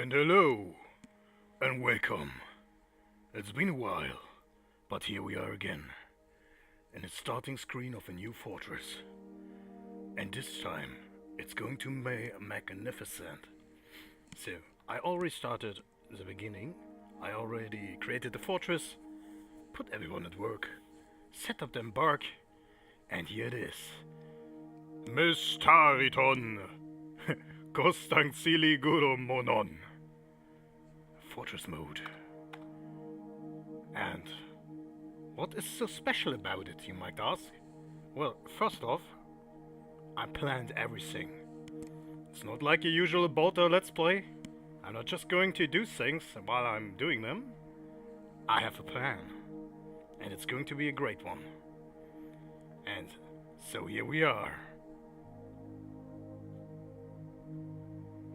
And hello, and welcome. It's been a while, but here we are again, in the starting screen of a new fortress. And this time, it's going to be magnificent. So, I already started the beginning, I already created the fortress, put everyone at work, set up the embark, and here it is. Mystariton, Kostangsili Guru Monon. Fortress mode. And what is so special about it, you might ask? Well, first off, I planned everything. It's not like a usual Balto Let's Play. I'm not just going to do things while I'm doing them. I have a plan. And it's going to be a great one. And so here we are.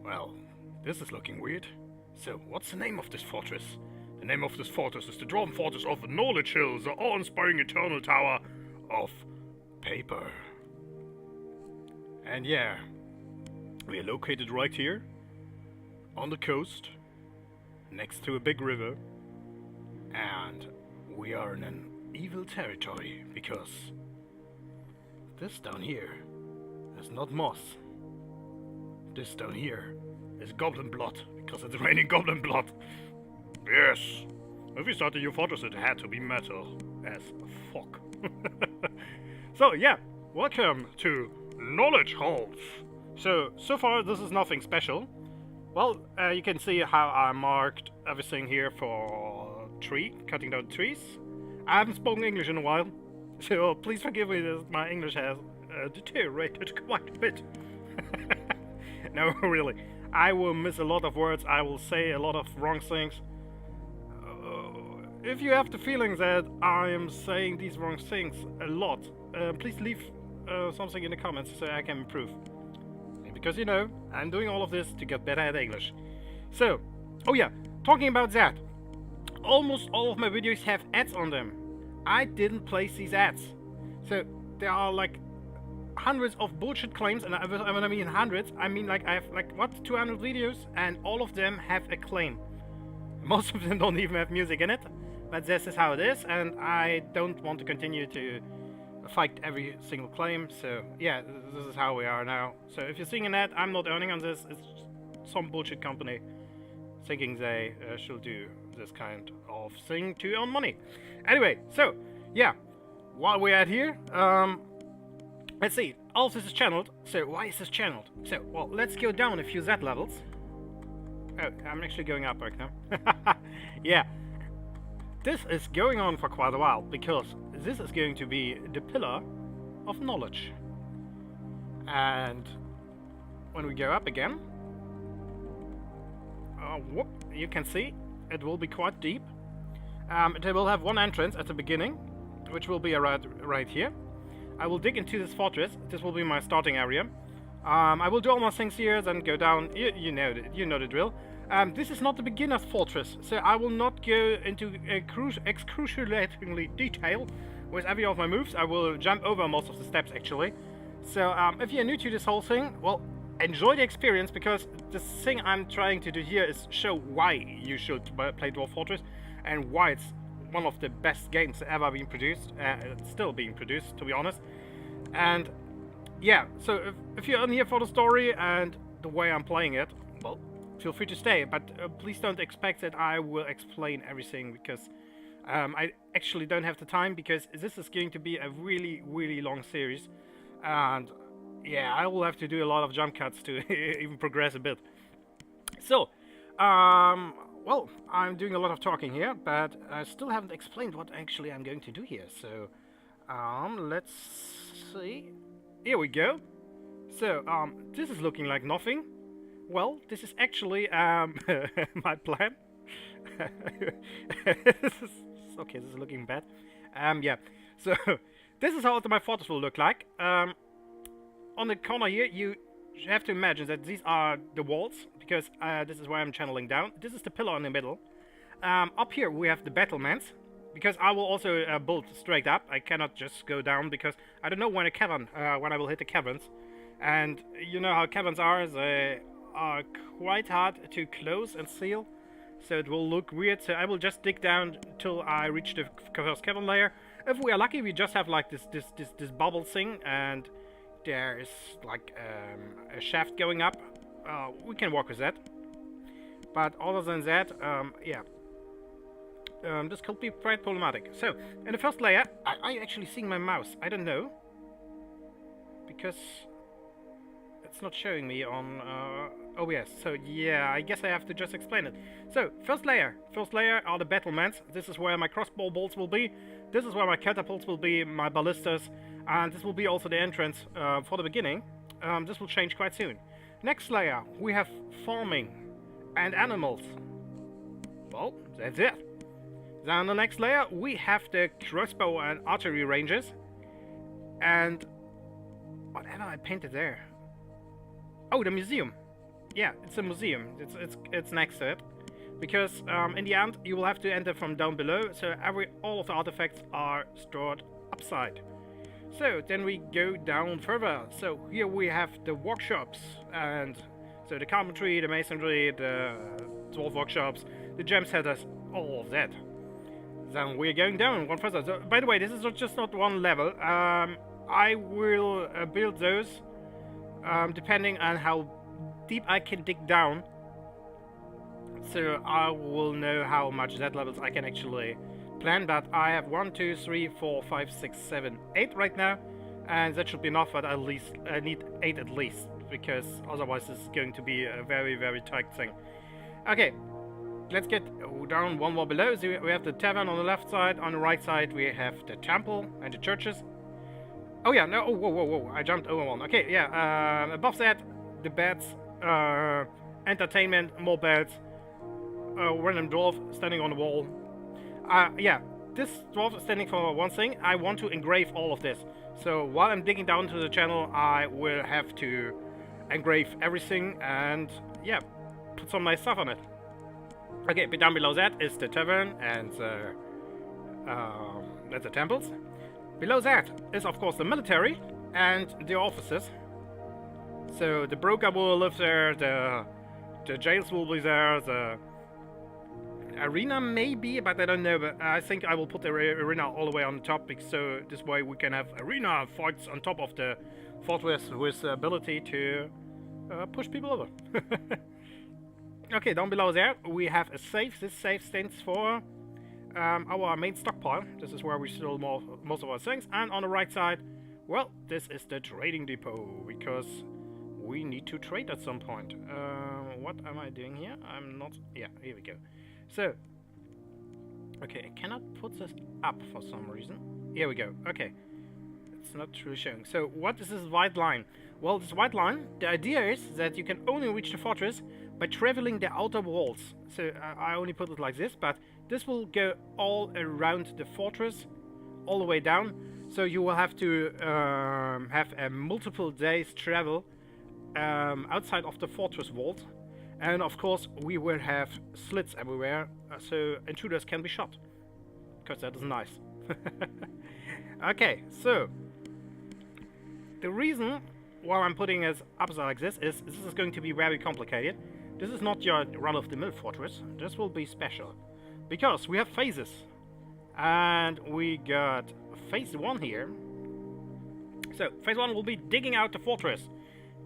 Well, this is looking weird. So, what's the name of this fortress? The name of this fortress is the Dwarven Fortress of Knowledgehalls, the awe-inspiring eternal tower of paper. And yeah, we are located right here, on the coast, next to a big river, and we are in an evil territory, because this down here is not moss. This down here is goblin blood, because it's raining goblin blood. Yes, if we start a new fortress, it had to be metal as fuck. So yeah, welcome to Knowledgehalls. So far this is nothing special. Well, you can see how I marked everything here for cutting down trees. I haven't spoken English in a while, so please forgive me that my English has deteriorated quite a bit. No, really. I will miss a lot of words, I will say a lot of wrong things. If you have the feeling that I am saying these wrong things a lot, please leave something in the comments so I can improve. Because, you know, I'm doing all of this to get better at English. So, oh yeah, talking about that. Almost all of my videos have ads on them. I didn't place these ads. So, there are like hundreds of bullshit claims, and when I mean hundreds, I mean like I have like, what, 200 videos, and all of them have a claim. Most of them don't even have music in it, but this is how it is, and I don't want to continue to fight every single claim, so yeah, this is how we are now. So if you're seeing an ad, I'm not earning on this, it's some bullshit company thinking they should do this kind of thing to earn money. Anyway, so yeah, while we're at here, let's see, all of this is channeled, so why is this channeled? So, well, let's go down a few Z levels. Oh, I'm actually going up right now. Yeah, this is going on for quite a while, because this is going to be the pillar of knowledge. And when we go up again, whoop, you can see it will be quite deep. It will have one entrance at the beginning, which will be right here. I will dig into this fortress. This will be my starting area. I will do all my things here, then go down. You know the drill. This is not the beginner's fortress, so I will not go into excruciatingly detail with every of my moves. I will jump over most of the steps, actually. So if you're new to this whole thing, well, enjoy the experience, because the thing I'm trying to do here is show why you should play Dwarf Fortress and why it's one of the best games ever being produced. It's still being produced, to be honest. And yeah, so if you're in here for the story and the way I'm playing it, well, feel free to stay, but please don't expect that I will explain everything, because I actually don't have the time, because this is going to be a really, really long series, and yeah, I will have to do a lot of jump cuts to even progress a bit. So, well, I'm doing a lot of talking here, but I still haven't explained what actually I'm going to do here, so let's see. Here we go. So, this is looking like nothing. Well, this is actually my plan. Okay, this is looking bad. Yeah, so this is how my fortress will look like. On the corner here, you have to imagine that these are the walls, because this is where I'm channeling down. This is the pillar in the middle. Up here we have the battlements, because I will also build straight up. I cannot just go down, because I don't know when I will hit the caverns. And you know how caverns are, they are quite hard to close and seal, so it will look weird. So I will just dig down till I reach the first cavern layer. If we are lucky, we just have like this bubble thing, and there is like a shaft going up. We can work with that. But other than that, yeah. This could be quite problematic. So, in the first layer, I actually seeing my mouse. I don't know. Because it's not showing me on OBS. So, yeah, I guess I have to just explain it. So, first layer. First layer are the battlements. This is where my crossbow bolts will be. This is where my catapults will be, my ballistas. And this will be also the entrance for the beginning. This will change quite soon. Next layer, we have farming and animals. Well, that's it. Then on the next layer, we have the crossbow and archery ranges. And whatever I painted there. Oh, the museum. Yeah, it's a museum. It's next to it. Because in the end, you will have to enter from down below. So all of the artifacts are stored upside. So then we go down further. So here we have the workshops, and so the carpentry, the masonry, the dwarf workshops, the gem setters, all of that. Then we're going down one further. So, by the way, this is just not one level. I will build those depending on how deep I can dig down. So I will know how much Z levels I can actually plan. But I have 1, 2, 3, 4, 5, 6, 7, 8 right now, and that should be enough. But at least I need 8 at least, because otherwise it's going to be a very, very tight thing. Okay. Let's get down one more below. So we have the tavern on the left side. On the right side, we have the temple and the churches. Oh yeah, no, oh, whoa, I jumped over one. Okay, yeah, above that, the beds, entertainment, more beds, random dwarf standing on the wall. Yeah, this dwarf is standing for one thing. I want to engrave all of this. So while I'm digging down to the channel, I will have to engrave everything and, yeah, put some nice stuff on it. Okay, but down below that is the tavern and that's the temples. Below that is, of course, the military and the offices. So the broker will live there, the jails will be there, the arena maybe, but I don't know. But I think I will put the arena all the way on top, so this way we can have arena fights on top of the fortress with the ability to push people over. Okay, down below there we have a safe. This safe stands for our main stockpile. This is where we store most of our things. And on the right side, well, this is the trading depot, because we need to trade at some point. What am I doing here? I'm not... Yeah, here we go. So, okay, I cannot put this up for some reason. Here we go. Okay, it's not truly showing. So, what is this white line? Well, this white line, the idea is that you can only reach the fortress by traveling the outer walls. So I only put it like this, but this will go all around the fortress, all the way down. So you will have to have a multiple days travel outside of the fortress vault. And of course we will have slits everywhere, so intruders can be shot, because that is nice. Okay, so the reason why I'm putting it up like this is going to be very complicated. This is not your run-of-the-mill fortress. This will be special, because we have phases, and we got phase 1 here. So phase 1 will be digging out the fortress,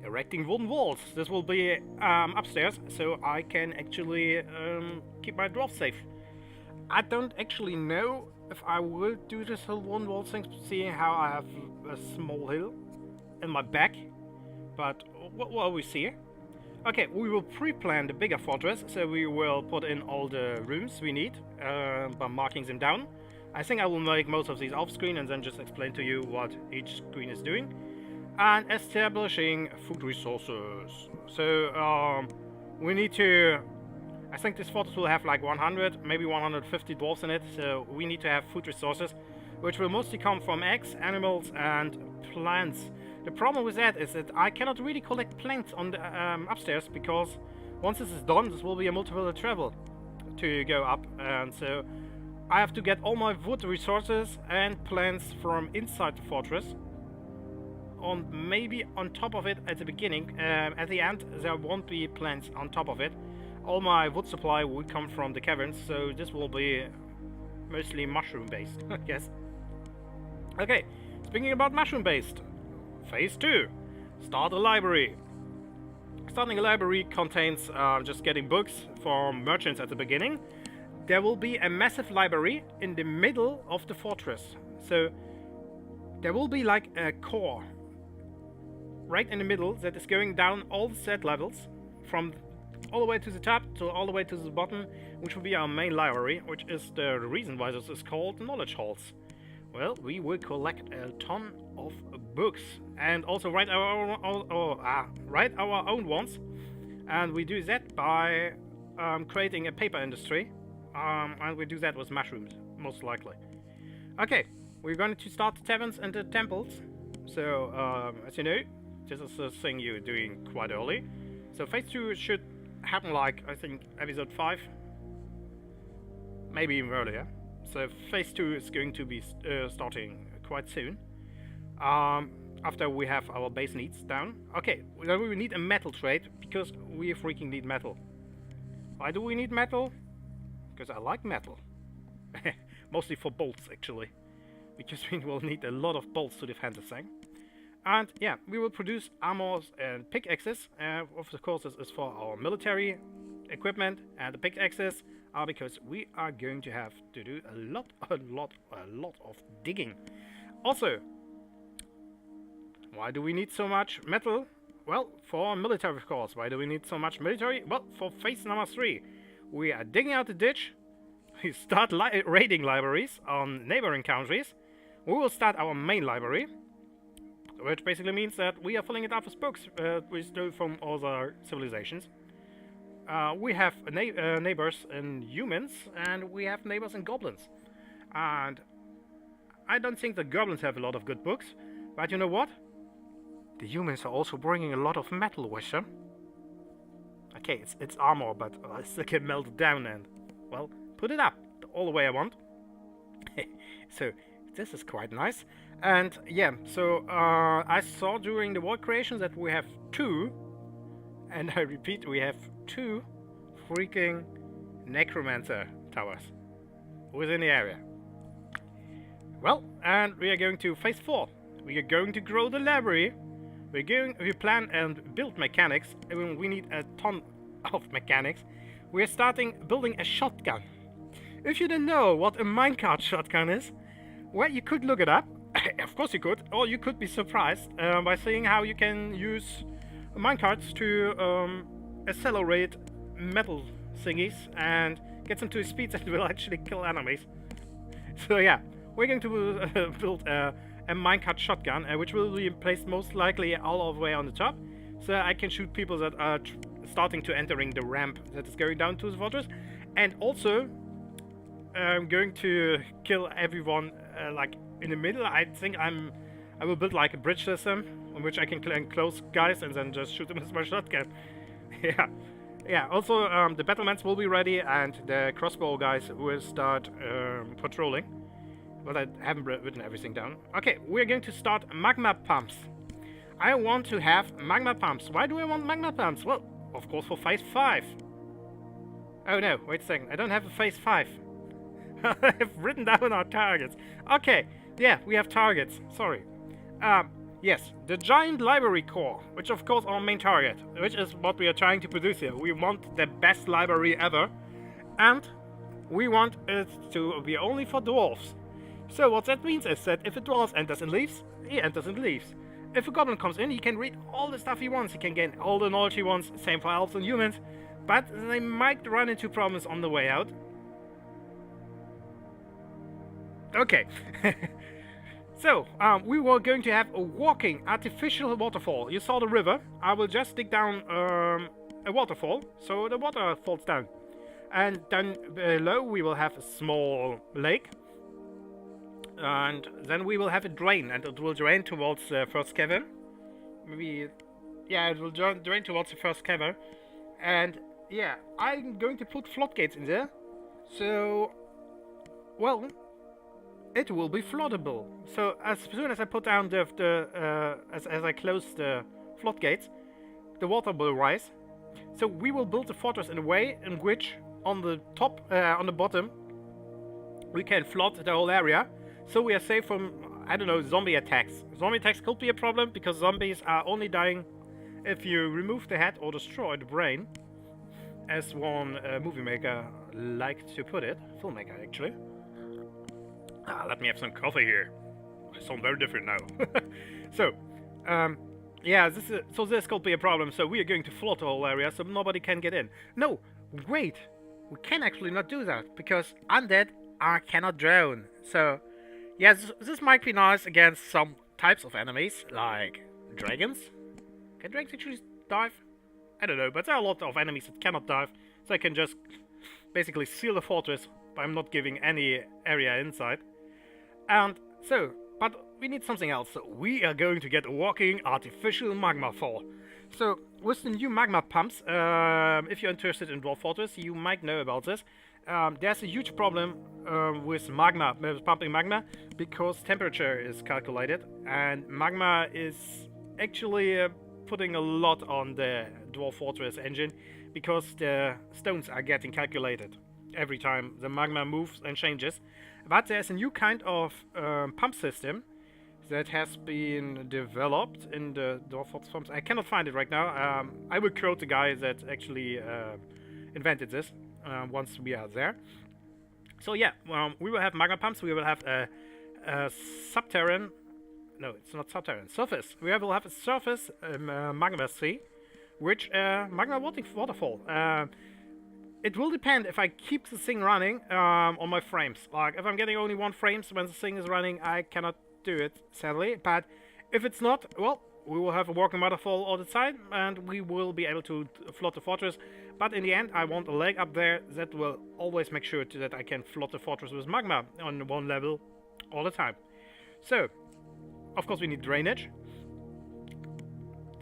erecting wooden walls. This will be upstairs, so I can actually keep my dwarf safe. I don't actually know if I will do this whole wooden wall thing, seeing how I have a small hill in my back, but what will we see? Okay, we will pre-plan the bigger fortress, so we will put in all the rooms we need by marking them down. I think I will make most of these off-screen and then just explain to you what each screen is doing. And establishing food resources. So we need to... I think this fortress will have like 100, maybe 150 dwarves in it, so we need to have food resources, which will mostly come from eggs, animals, and plants. The problem with that is that I cannot really collect plants on the upstairs, because once this is done, this will be a multiple travel to go up, and so I have to get all my wood resources and plants from inside the fortress. on maybe on top of it at the beginning. At the end, there won't be plants on top of it. All my wood supply would come from the caverns, so this will be mostly mushroom based, I guess. Okay, speaking about mushroom based, phase 2, start a library. Starting a library contains just getting books from merchants at the beginning. There will be a massive library in the middle of the fortress, so there will be like a core right in the middle that is going down all the set levels from all the way to the top to all the way to the bottom, which will be our main library, which is the reason why this is called Knowledgehalls. Well, we will collect a ton of books and also write our own ones, and we do that by creating a paper industry, and we do that with mushrooms, most likely. Okay, we're going to start the taverns and the temples. So, as you know, this is a thing you're doing quite early. So phase 2 should happen like, I think, episode 5, maybe even earlier. So phase 2 is going to be starting quite soon, after we have our base needs down. Okay, then we need a metal trade, because we freaking need metal. Why do we need metal? Because I like metal. Mostly for bolts, actually. Because we will need a lot of bolts to defend the thing. And yeah, we will produce armors and pickaxes. Of course, this is for our military equipment, and the pickaxes are because we are going to have to do a lot of digging. Also, why do we need so much metal? Well, for military, of course. Why do we need so much military? Well, for phase number 3, we are digging out the ditch. We start raiding libraries on neighboring countries. We will start our main library, which basically means that we are filling it up with books we stole from other civilizations. We have neighbors in humans, and we have neighbors in goblins. And I don't think the goblins have a lot of good books, but you know what? The humans are also bringing a lot of metal with them. Okay, it's armor, but I still can melt it down and, well, put it up all the way I want. So this is quite nice. And yeah, so I saw during the world creation that we have 2, and I repeat, we have 2 freaking necromancer towers within the area. Well, and we are going to phase 4. We are going to grow the library. We plan and build mechanics. We need a ton of mechanics. We are starting building a shotgun. If you don't know what a minecart shotgun is, well, you could look it up. Of course you could, or you could be surprised by seeing how you can use minecarts to accelerate metal thingies and get them to a speed that will actually kill enemies. So yeah, we're going to build a minecart shotgun, which will be placed most likely all the way on the top, so I can shoot people that are starting to entering the ramp that is going down to the fortress, and also I'm going to kill everyone like in the middle. I think I will build like a bridge system on which I can enclose guys and then just shoot them with my shotgun. Yeah. Also, the battlements will be ready, and the crossbow guys will start patrolling. But I haven't written everything down. Okay, we're going to start magma pumps. I want to have magma pumps. Why do I want magma pumps? Well, of course for phase 5. Oh no, wait a second. I don't have a phase 5. I've written down our targets. Okay, yeah, we have targets. Sorry. Yes, the giant library core, which of course our main target, which is what we are trying to produce here. We want the best library ever, and we want it to be only for dwarves. So what that means is that if a dwarf enters and leaves, he enters and leaves. If a goblin comes in, he can read all the stuff he wants. He can gain all the knowledge he wants. Same for elves and humans. But they might run into problems on the way out. Okay. So, we were going to have a walking artificial waterfall. You saw the river. I will just dig down a waterfall, so the water falls down. And then below we will have a small lake. And then we will have a drain, and it will drain towards the first cavern. Maybe, yeah, it will drain towards the first cavern. And yeah, I'm going to put floodgates in there. So, well, it will be floodable. So as soon as I put down as I close the floodgates, the water will rise. So we will build the fortress in a way in which on the top, on the bottom, we can flood the whole area. So we are safe from, I don't know, zombie attacks. Zombie attacks could be a problem because zombies are only dying if you remove the head or destroy the brain, as one movie maker liked to put it, filmmaker actually. Let me have some coffee here. I sound very different now. So, yeah, this could be a problem. So we are going to flood the whole area so nobody can get in. No, wait, we can actually not do that because undead cannot drown. So, yeah, this might be nice against some types of enemies like dragons. Can dragons actually dive? I don't know, but there are a lot of enemies that cannot dive, so I can just basically seal the fortress by not giving any area inside. And so, but we need something else. So we are going to get a walking artificial magma fall. So with the new magma pumps, if you're interested in Dwarf Fortress, you might know about this. There's a huge problem with magma, with pumping magma, because temperature is calculated, and magma is actually putting a lot on the Dwarf Fortress engine, because the stones are getting calculated every time the magma moves and changes. But there's a new kind of pump system that has been developed in the Dwarf Fortress pumps. I cannot find it right now. I will quote the guy that actually invented this once we are there. So yeah, we will have magma pumps. We will have a subterranean. No, it's not subterranean. Surface. We will have a surface magma sea, which magma waterfall. It will depend if I keep the thing running on my frames. Like if I'm getting only 1 frame when the thing is running, I cannot do it, sadly. But if it's not, well, we will have a walking waterfall all the time, and we will be able to flood the fortress. But in the end, I want a leg up there that will always make sure that I can flood the fortress with magma on 1 level all the time. So, of course, we need drainage.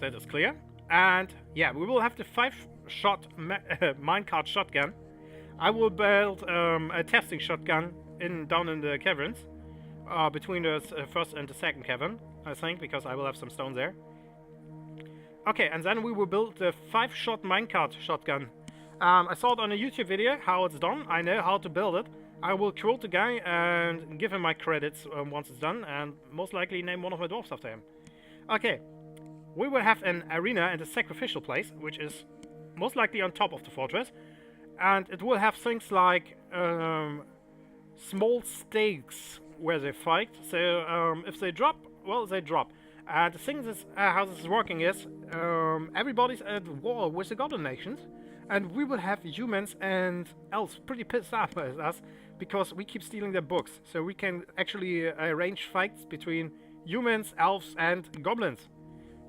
That is clear. And yeah, we will have the 5-shot minecart shotgun. I will build a testing shotgun down in the caverns, between the first and the second cavern, I think, because I will have some stone there. Okay, and then we will build the 5-shot minecart shotgun. I saw it on a YouTube video how it's done. I know how to build it. I will quote the guy and give him my credits once it's done, and most likely name one of my dwarfs after him. Okay, we will have an arena and a sacrificial place, which is most likely on top of the fortress, and it will have things like small stakes where they fight. So if they drop, well, they drop. And the thing is, how this is working is, everybody's at war with the goblin nations, and we will have humans and elves pretty pissed off with us because we keep stealing their books. So we can actually arrange fights between humans, elves, and goblins.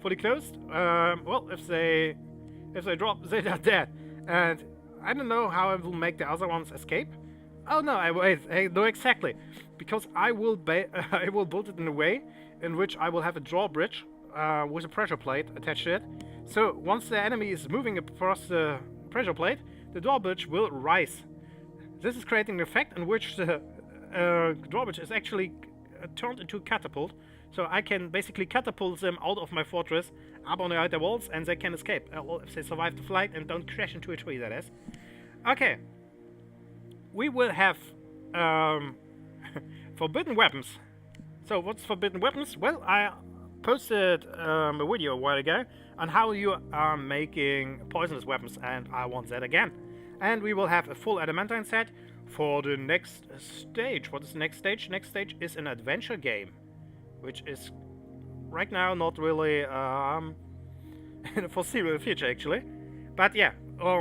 Fully closed. Well, if they drop, they are dead. And I don't know how I will make the other ones escape. Oh no, I know exactly, because I will build it in a way in which I will have a drawbridge with a pressure plate attached to it. So once the enemy is moving across the pressure plate, the drawbridge will rise. This is creating an effect in which the drawbridge is actually turned into a catapult. So I can basically catapult them out of my fortress, up on the outer walls, and they can escape. Well, if they survive the flight and don't crash into a tree, that is. Okay. We will have forbidden weapons. So what's forbidden weapons? Well, I posted a video a while ago on how you are making poisonous weapons, and I want that again. And we will have a full adamantine set for the next stage. What is the next stage? Next stage is an adventure game, which is right now not really in the foreseeable future, actually. But yeah,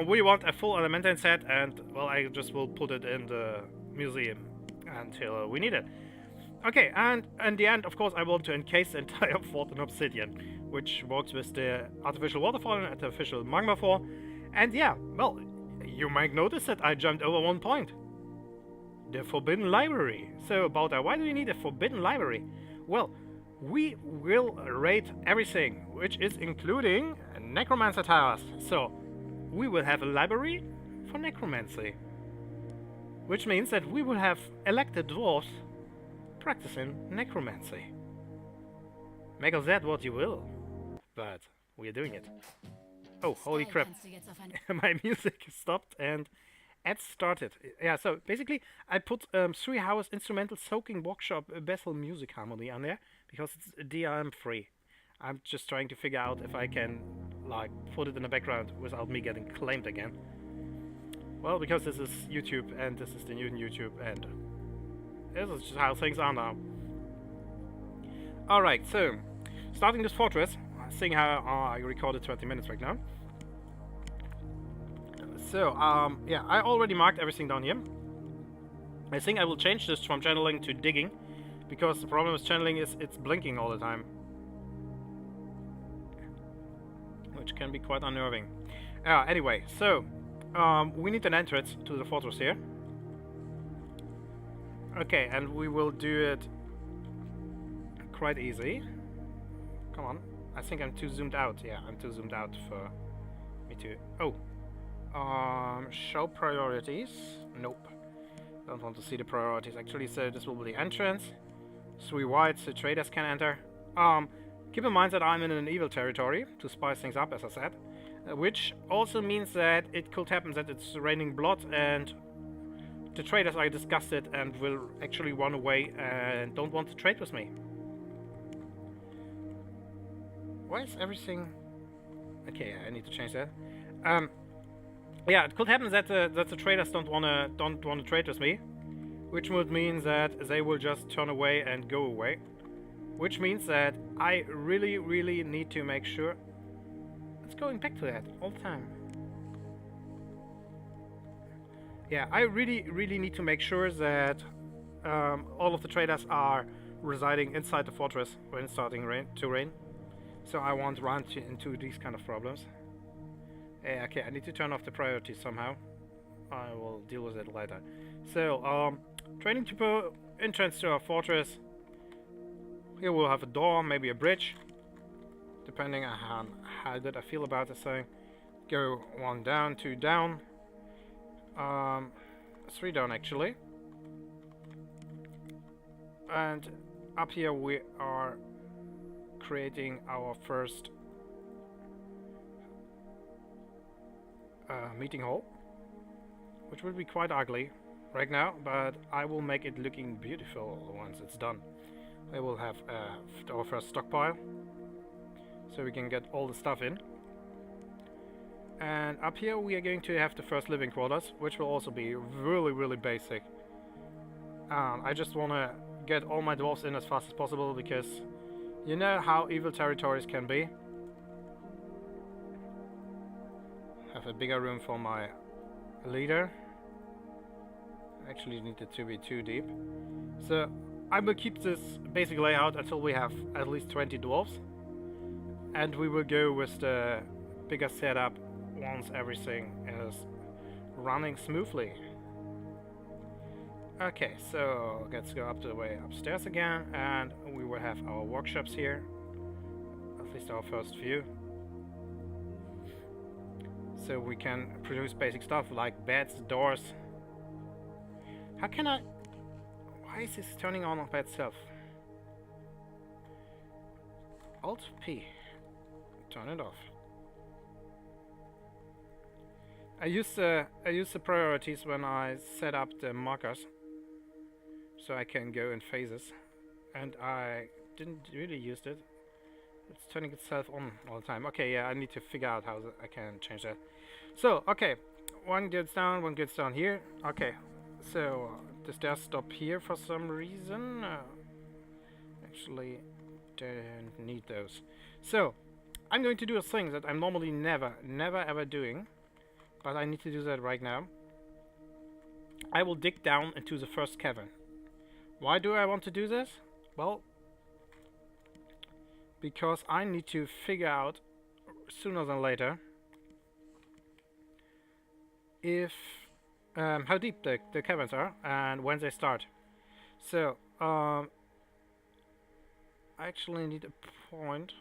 we want a full adamantine set, and well, I just will put it in the museum until we need it. Okay, and in the end, of course, I want to encase the entire fort in obsidian, which works with the artificial waterfall and artificial magma fall. And yeah, well, you might notice that I jumped over 1 point. The Forbidden Library. So about that, why do we need a Forbidden Library? Well, we will raid everything, which is including necromancer towers. So we will have a library for necromancy, which means that we will have elected dwarves practicing necromancy. Make of that what you will, but we are doing it. Oh, holy crap. My music stopped and ads started. Yeah, so basically I put 3 hours instrumental soaking workshop Bethel music harmony on there because it's DRM free. I'm just trying to figure out if I can like put it in the background without me getting claimed again. Well, because this is YouTube and this is the new YouTube and this is just how things are now. Alright, so starting this fortress, seeing how I recorded 20 minutes right now. So, yeah, I already marked everything down here. I think I will change this from channeling to digging, because the problem with channeling is it's blinking all the time. Which can be quite unnerving. Anyway, so, we need an entrance to the fortress here. Okay, and we will do it quite easy. Come on. I think I'm too zoomed out. Yeah, I'm too zoomed out for me to... Oh. Show priorities. Nope. Don't want to see the priorities actually, so this will be the entrance. 3 wide so traders can enter. Keep in mind that I'm in an evil territory to spice things up, as I said. Which also means that it could happen that it's raining blood and the traders are disgusted and will actually run away and don't want to trade with me. Why is everything... Okay, I need to change that. Yeah, it could happen that the traders don't wanna trade with me, which would mean that they will just turn away and go away, which means that I really need to make sure it's going back to that all the time. Yeah, I really need to make sure that all of the traders are residing inside the fortress when it's starting to rain. So I won't run into these kind of problems. Okay, I need to turn off the priorities somehow. I will deal with it later. So, training to entrance to our fortress. Here we'll have a door, maybe a bridge, depending on how good I feel about this thing. Go 1 down, 2 down, 3 down actually. And up here we are creating our first meeting hall, which will be quite ugly right now, but I will make it looking beautiful once it's done. I will have our first stockpile, so we can get all the stuff in. And up here we are going to have the first living quarters, which will also be really basic. I just want to get all my dwarves in as fast as possible, because you know how evil territories can be. Have a bigger room for my leader. Actually need it to be too deep. So I will keep this basic layout until we have at least 20 dwarves. And we will go with the bigger setup once everything is running smoothly. Okay, so let's go up the way upstairs again, and we will have our workshops here. At least our first few. So we can produce basic stuff like beds, doors. How can I... Why is this turning on by itself? Alt P. Turn it off. I use the priorities when I set up the markers, so I can go in phases. And I didn't really use it. It's turning itself on all the time. Okay, yeah, I need to figure out how I can change that. So, okay, 1 goes down, 1 goes down here. Okay, so the stairs stop here for some reason. Actually, don't need those. So, I'm going to do a thing that I'm normally never ever doing, but I need to do that right now. I will dig down into the first cavern. Why do I want to do this? Well, because I need to figure out sooner than later if how deep the caverns are and when they start. So I actually need a point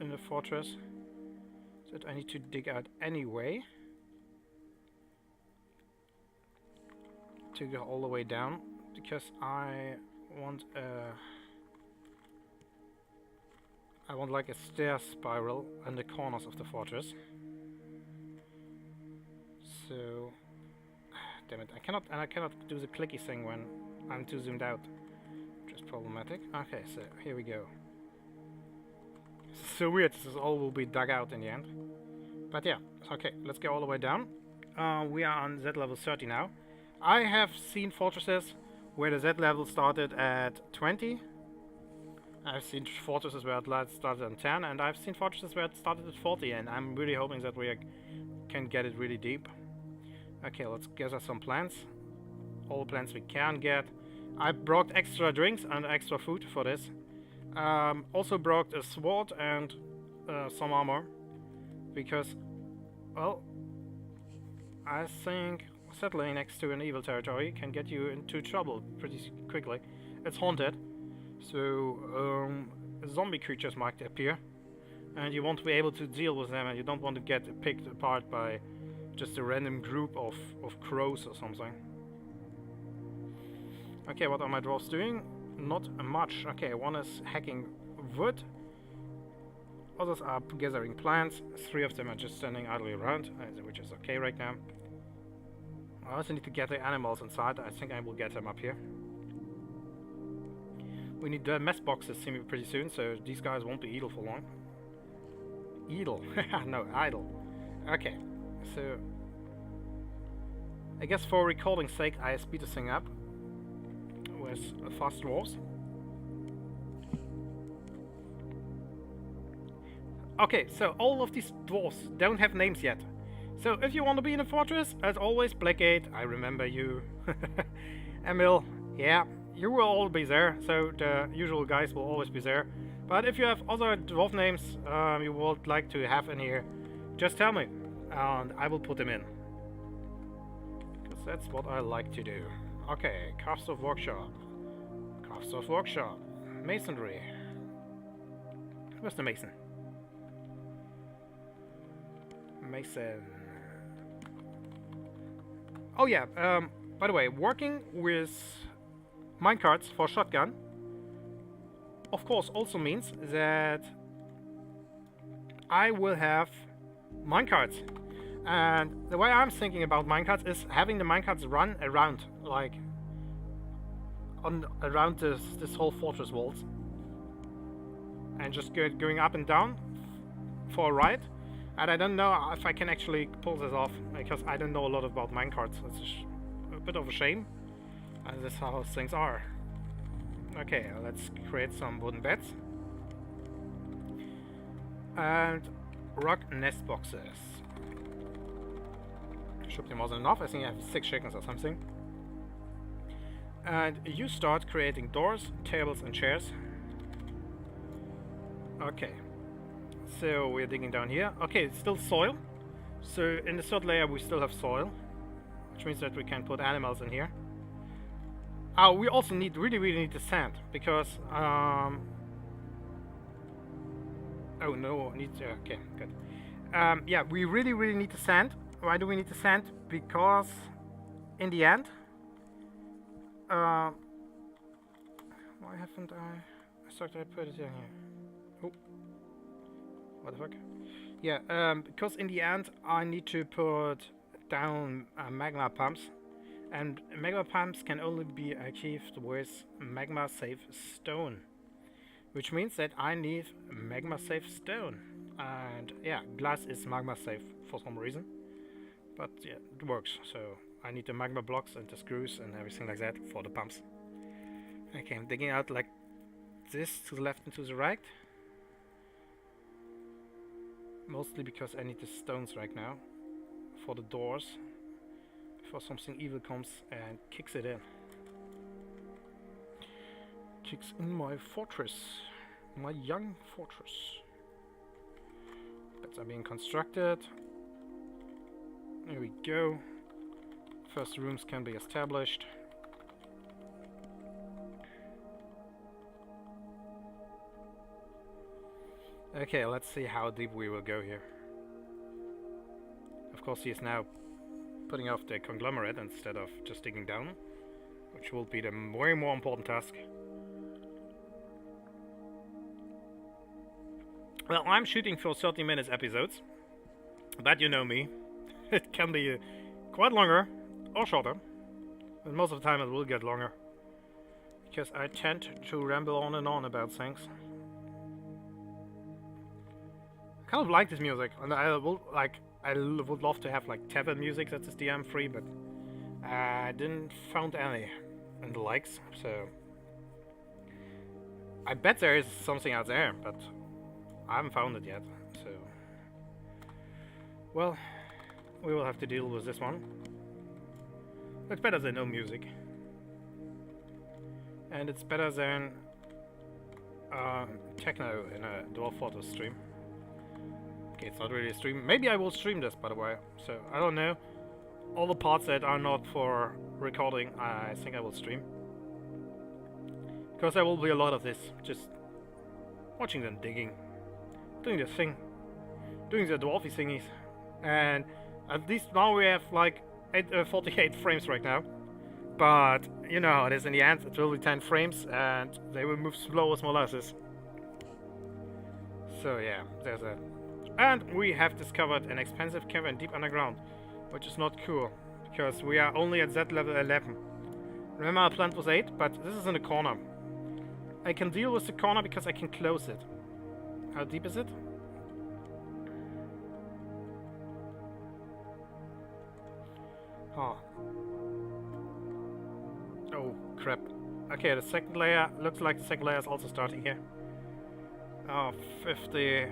in the fortress that I need to dig out anyway to go all the way down, because I want I want like a stair spiral in the corners of the fortress. So, damn it, I cannot do the clicky thing when I'm too zoomed out, which is problematic. Okay, so here we go. It's so weird, this all will be dug out in the end. But yeah, okay, let's go all the way down. We are on Z level 30 now. I have seen fortresses where the Z level started at 20. I've seen fortresses where it started at 10, and I've seen fortresses where it started at 40, and I'm really hoping that we can get it really deep. Okay, let's gather some plants. All the plants we can get. I brought extra drinks and extra food for this. Also brought a sword and some armor. Because, well, I think settling next to an evil territory can get you into trouble pretty quickly. It's haunted, so zombie creatures might appear, and you won't be able to deal with them, and you don't want to get picked apart by just a random group of crows or something. Okay, what are my dwarves doing? Not much. Okay, one is hacking wood. Others are gathering plants. 3 of them are just standing idly around, which is okay right now. I also need to get the animals inside. I think I will get them up here. We need the mess boxes pretty soon, so these guys won't be idle for long. Idle? No, idle. Okay, so I guess for recording's sake I speed this thing up with fast dwarves. Okay, so all of these dwarves don't have names yet. So if you want to be in a fortress, as always, Blackgate, I remember you. Emil, yeah, you will all be there, so the usual guys will always be there. But if you have other dwarf names you would like to have in here, just tell me, and I will put them in. Because that's what I like to do. Okay, Craftsdorf Workshop. Craftsdorf Workshop. Masonry. Where's the mason? Mason. Oh yeah, by the way, working with minecarts for shotgun of course also means that I will have minecarts. And the way I'm thinking about minecarts is having the minecarts run around, like around this whole fortress walls, and just going up and down for a ride. And I don't know if I can actually pull this off, because I don't know a lot about minecarts. It's a bit of a shame, and that's how things are. Okay, let's create some wooden beds. And rock nest boxes. Should be more than enough. I think I have 6 chickens or something. And you start creating doors, tables and chairs. Okay. So we're digging down here. Okay, it's still soil. So in the third layer we still have soil, which means that we can put animals in here. We also really need the sand, because oh no, okay, good. Yeah, we really need the sand. Why do we need the sand? Because in the end, why haven't I thought I put it in here? Oh, what the fuck? Yeah, because in the end I need to put down magma pumps, and magma pumps can only be achieved with magma safe stone, which means that I need magma safe stone. And yeah, glass is magma safe for some reason, but yeah, it works. So I need the magma blocks and the screws and everything like that for the pumps. Okay, I'm digging out like this, to the left and to the right, mostly because I need the stones right now for the doors, before something evil comes and kicks it in. Kicks in my fortress, my young fortress. Beds are being constructed. There we go. First rooms can be established. Okay, let's see how deep we will go here. Of course, he is now putting off the conglomerate instead of just digging down, which will be the way more important task. Well, I'm shooting for 30 minutes episodes, but you know me. It can be quite longer or shorter, but most of the time it will get longer, because I tend to ramble on and on about things. I kind of like this music, and I would love to have like tavern music that is DM free, but I didn't found any in the likes, so I bet there is something out there, but I haven't found it yet, so well, we will have to deal with this one. It's better than no music, and it's better than techno in a Dwarf-Elvish stream. Okay, it's not really a stream. Maybe I will stream this, by the way, so I don't know. All the parts that are not for recording, I think I will stream, because there will be a lot of this, just watching them digging, doing the thing, doing the dwarfy thingies, and at least now we have like 48 frames right now, but you know how it is in the end. It will be 10 frames and they will move slow as molasses. So yeah, there's that. And we have discovered an expensive cavern deep underground, which is not cool, because we are only at Z level 11. Remember our plant was 8, but this is in a corner. I can deal with the corner because I can close it. How deep is it? Oh. Oh, crap. Okay, the second layer, looks like the second layer is also starting here. Oh, 50...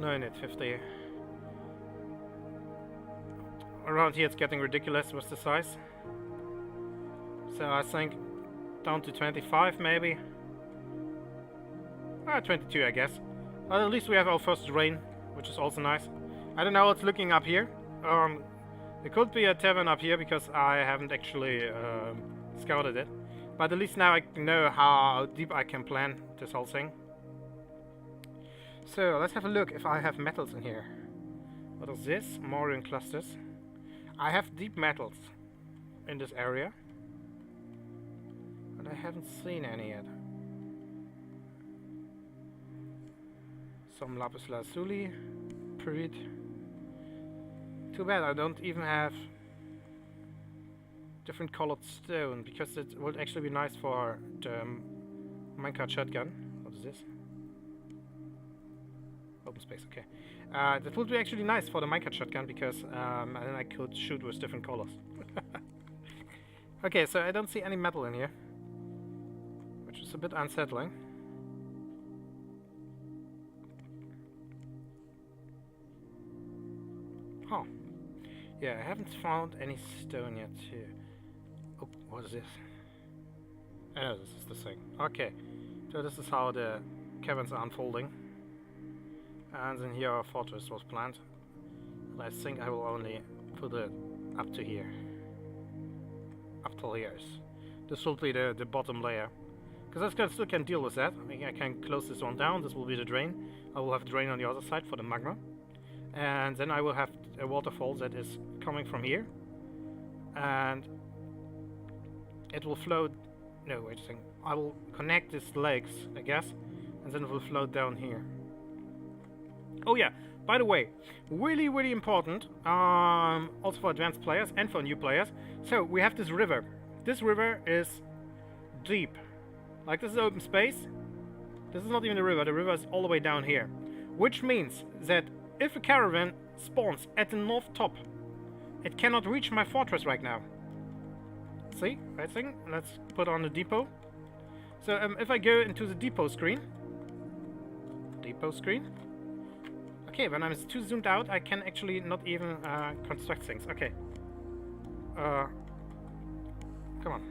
No, I need 50. Around here it's getting ridiculous with the size. So I think down to 25 maybe. 22 I guess. Well, at least we have our first drain, which is also nice. I don't know what's looking up here. There could be a tavern up here because I haven't actually scouted it. But at least now I know how deep I can plan this whole thing. So let's have a look if I have metals in here. What is this? Morian clusters. I have deep metals in this area, but I haven't seen any yet. Some lapis lazuli, perit. Too bad I don't even have different colored stone, because it would actually be nice for the minecart shotgun. What is this? Open space, okay. That would be actually nice for the minecart shotgun, because then I could shoot with different colors. Okay, so I don't see any metal in here, which is a bit unsettling. Huh. Yeah, I haven't found any stone yet here. Oh, what is this? Oh, this is the thing. Okay, so this is how the caverns are unfolding. And then here our fortress was planned. And I think I will only put it up to here. Up till here. This will be the bottom layer. Because I still can deal with that. I can close this one down. This will be the drain. I will have a drain on the other side for the magma. And then I will have a waterfall that is coming from here. And it will flow... No, wait a second. I will connect these legs, I guess. And then it will flow down here. Oh yeah, by the way, really, really important, also for advanced players and for new players. So, we have this river. This river is deep. Like, this is open space. This is not even the river is all the way down here. Which means that if a caravan spawns at the north top, it cannot reach my fortress right now. See, I think, let's put on the depot. So, if I go into the depot screen, okay, when I'm too zoomed out, I can actually not even construct things. Okay. Come on.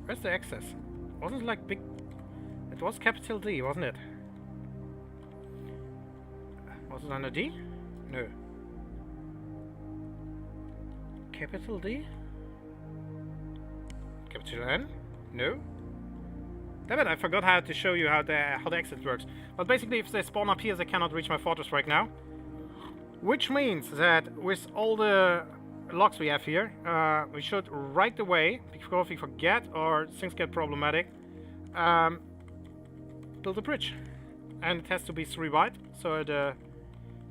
Where's the access? Wasn't it like big... It was capital D, wasn't it? Was it under D? No. Capital D? Capital N? No. Damn it, I forgot how to show you how the exit works. But basically, if they spawn up here, they cannot reach my fortress right now. Which means that with all the logs we have here, we should right away, before we forget or things get problematic, build a bridge. And it has to be 3 wide, so the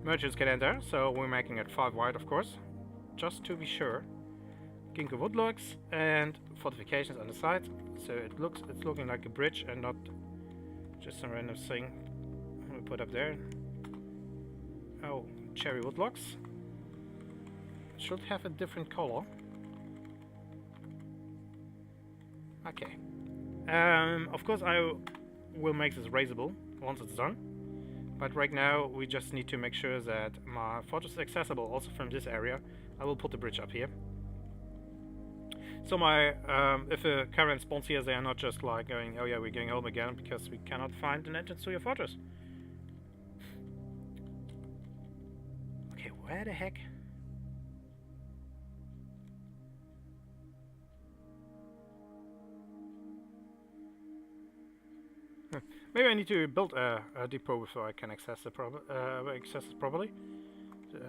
merchants can enter. So we're making it 5 wide, of course, just to be sure. Ginkgo woodlogs and fortifications on the side, so it's looking like a bridge and not just some random thing we put up there. Oh, cherry woodlogs. Should have a different color. Okay. Of course I will make this raisable once it's done. But right now we just need to make sure that my fortress is accessible also from this area. I will put the bridge up here. So my, if a caravan spawns here, they are not just like going, oh yeah, we're going home again because we cannot find an entrance to your fortress. Okay, where the heck? Maybe I need to build a depot before I can access it properly.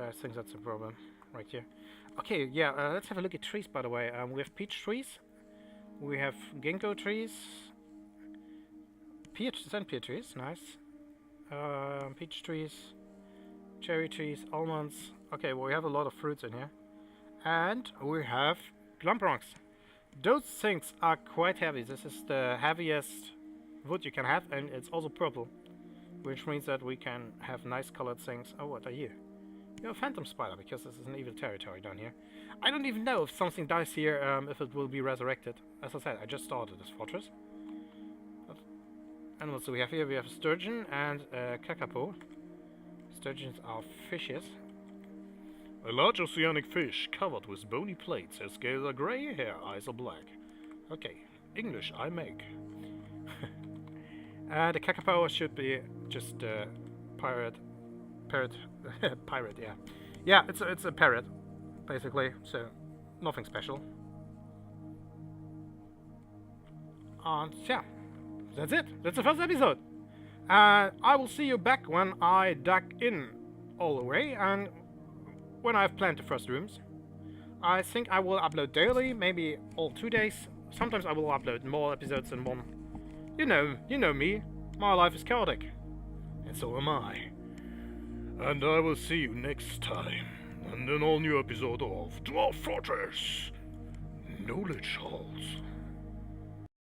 I think that's a problem right here. Okay, yeah, let's have a look at trees, by the way. We have peach trees, we have ginkgo trees, sand pear trees, nice. Peach trees, cherry trees, almonds. Okay, well, we have a lot of fruits in here. And we have glumbrons. Those things are quite heavy. This is the heaviest wood you can have, and it's also purple, which means that we can have nice colored things. Oh, what are you? You're a phantom spider, because this is an evil territory down here. I don't even know if something dies here, if it will be resurrected. As I said, I just started this fortress. And what do we have here? We have a sturgeon and a kakapo. Sturgeons are fishes. A large oceanic fish covered with bony plates. Her scales are grey, her eyes are black. Okay, English I make. The kakapo should be just a parrot, yeah. Yeah, it's a parrot, basically, so nothing special. And yeah, that's it. That's the first episode. I will see you back when I dug in all the way and when I've planned the first rooms. I think I will upload daily, maybe all 2 days. Sometimes I will upload more episodes than one. You know me. My life is chaotic. And so am I. And I will see you next time in an all-new episode of Dwarf Fortress Knowledgehalls.